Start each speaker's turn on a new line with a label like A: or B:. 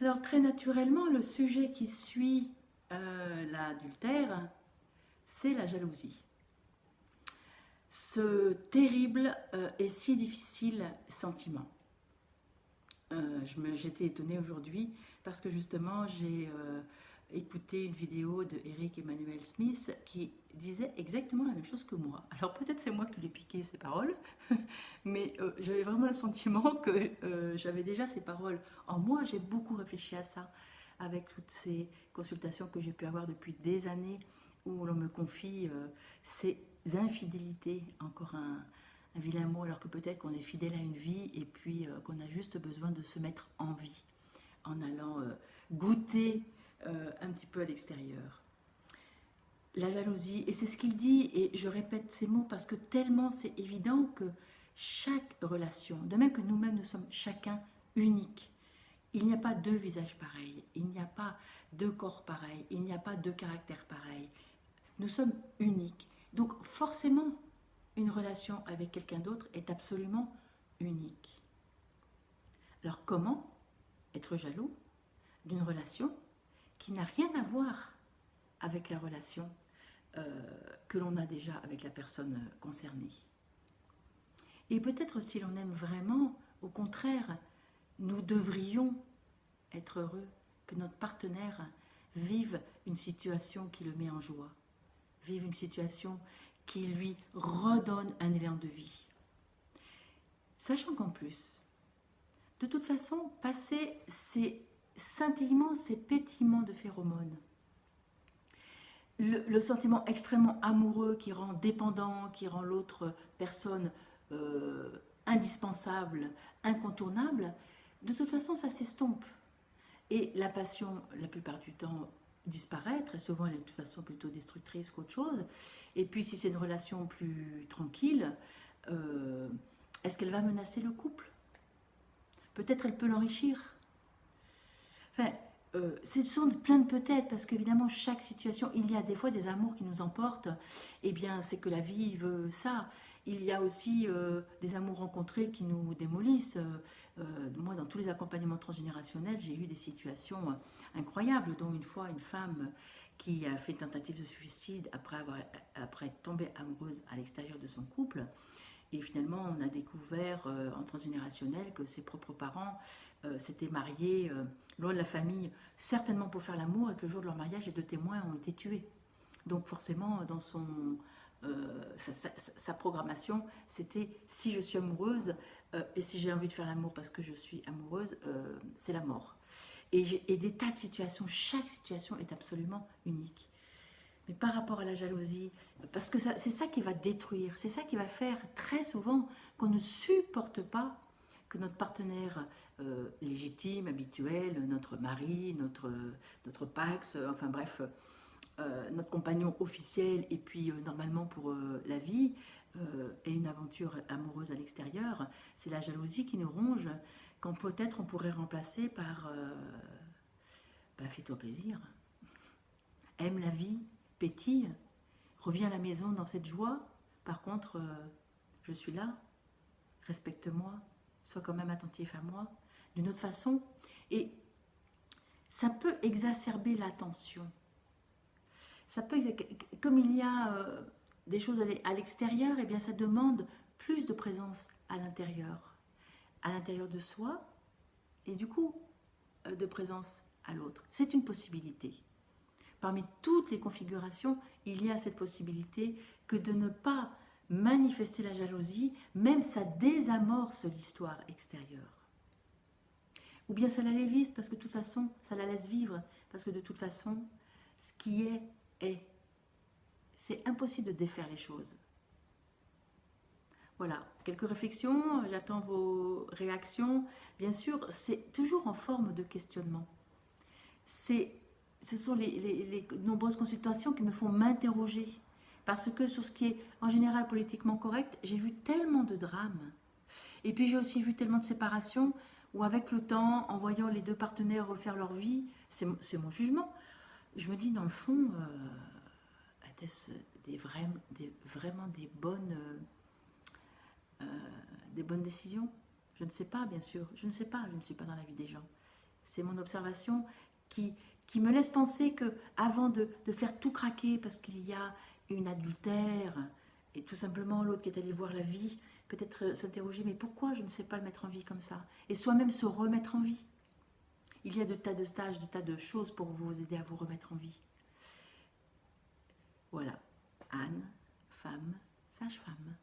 A: Alors très naturellement, le sujet qui suit l'adultère, c'est la jalousie. Ce terrible et si difficile sentiment. J'étais étonnée aujourd'hui parce que justement j'ai écouté une vidéo de Eric Emmanuel Smith qui disait exactement la même chose que moi. Alors peut-être c'est moi qui lui ai piqué ces paroles, mais j'avais vraiment le sentiment que j'avais déjà ces paroles en moi. J'ai beaucoup réfléchi à ça avec toutes ces consultations que j'ai pu avoir depuis des années où l'on me confie ces infidélités, encore un vilain mot, alors que peut-être qu'on est fidèle à une vie et puis qu'on a juste besoin de se mettre en vie en allant goûter un petit peu à l'extérieur. La jalousie, et c'est ce qu'il dit, et je répète ces mots parce que tellement c'est évident que chaque relation, de même que nous-mêmes nous sommes chacun uniques, il n'y a pas deux visages pareils, il n'y a pas deux corps pareils, il n'y a pas deux caractères pareils. Nous sommes uniques. Donc forcément, une relation avec quelqu'un d'autre est absolument unique. Alors comment être jaloux d'une relation qui n'a rien à voir avec la relation que l'on a déjà avec la personne concernée? Et peut-être si l'on aime vraiment, au contraire, nous devrions être heureux que notre partenaire vive une situation qui le met en joie, vive une situation qui lui redonne un élan de vie. Sachant qu'en plus, de toute façon, passer ces scintillements, ces pétillements de phéromones, le sentiment extrêmement amoureux qui rend dépendant, qui rend l'autre personne euh, indispensable, incontournable, de toute façon, ça s'estompe. Et la passion, la plupart du temps, disparaît. Très souvent, elle est de toute façon plutôt destructrice qu'autre chose. Et puis, si c'est une relation plus tranquille, euh, est-ce qu'elle va menacer le couple? Peut-être elle peut l'enrichir. Enfin, ce sont plein de peut-être, parce qu'évidemment, chaque situation, il y a des fois des amours qui nous emportent. Eh bien, c'est que la vie veut ça. Il y a aussi des amours rencontrés qui nous démolissent. Moi, dans tous les accompagnements transgénérationnels, j'ai eu des situations incroyables, dont une fois une femme qui a fait une tentative de suicide après être tombée amoureuse à l'extérieur de son couple. Et finalement, on a découvert en transgénérationnel que ses propres parents s'étaient mariés loin de la famille, certainement pour faire l'amour, et que le jour de leur mariage, les deux témoins ont été tués. Donc forcément, dans sa programmation, c'était si je suis amoureuse et si j'ai envie de faire l'amour parce que je suis amoureuse, c'est la mort. Et des tas de situations, chaque situation est absolument unique. Mais par rapport à la jalousie, parce que c'est ça qui va détruire, c'est ça qui va faire très souvent qu'on ne supporte pas que notre partenaire légitime, habituel, notre mari, notre Pax, enfin bref, notre compagnon officiel et puis normalement pour la vie et une aventure amoureuse à l'extérieur, c'est la jalousie qui nous ronge quand peut-être on pourrait remplacer par fais-toi plaisir, aime la vie, pétille, reviens à la maison dans cette joie. Par contre, je suis là, respecte-moi, sois quand même attentif à moi, d'une autre façon. Et ça peut exacerber la tension. Ça peut, comme il y a des choses à l'extérieur, et bien ça demande plus de présence à l'intérieur de soi, et du coup de présence à l'autre. C'est une possibilité. Parmi toutes les configurations, il y a cette possibilité que de ne pas manifester la jalousie, même ça désamorce l'histoire extérieure. Ou bien ça la laisse vivre parce que de toute façon, ça la laisse vivre parce que de toute façon, ce qui est, est. C'est impossible de défaire les choses. Voilà, quelques réflexions, j'attends vos réactions. Bien sûr, c'est toujours en forme de questionnement. Ce sont les nombreuses consultations qui me font m'interroger. Parce que sur ce qui est en général politiquement correct, j'ai vu tellement de drames. Et puis j'ai aussi vu tellement de séparations où avec le temps, en voyant les deux partenaires refaire leur vie, c'est mon jugement, je me dis dans le fond, était-ce vraiment des bonnes décisions? Je ne sais pas, bien sûr. Je ne sais pas, je ne suis pas dans la vie des gens. C'est mon observation qui me laisse penser que avant de faire tout craquer parce qu'il y a une adultère et tout simplement l'autre qui est allé voir la vie, peut-être s'interroger mais pourquoi je ne sais pas le mettre en vie comme ça et soi-même se remettre en vie. Il y a des tas de stages, des tas de choses pour vous aider à vous remettre en vie. Voilà, Anne, femme, sage-femme.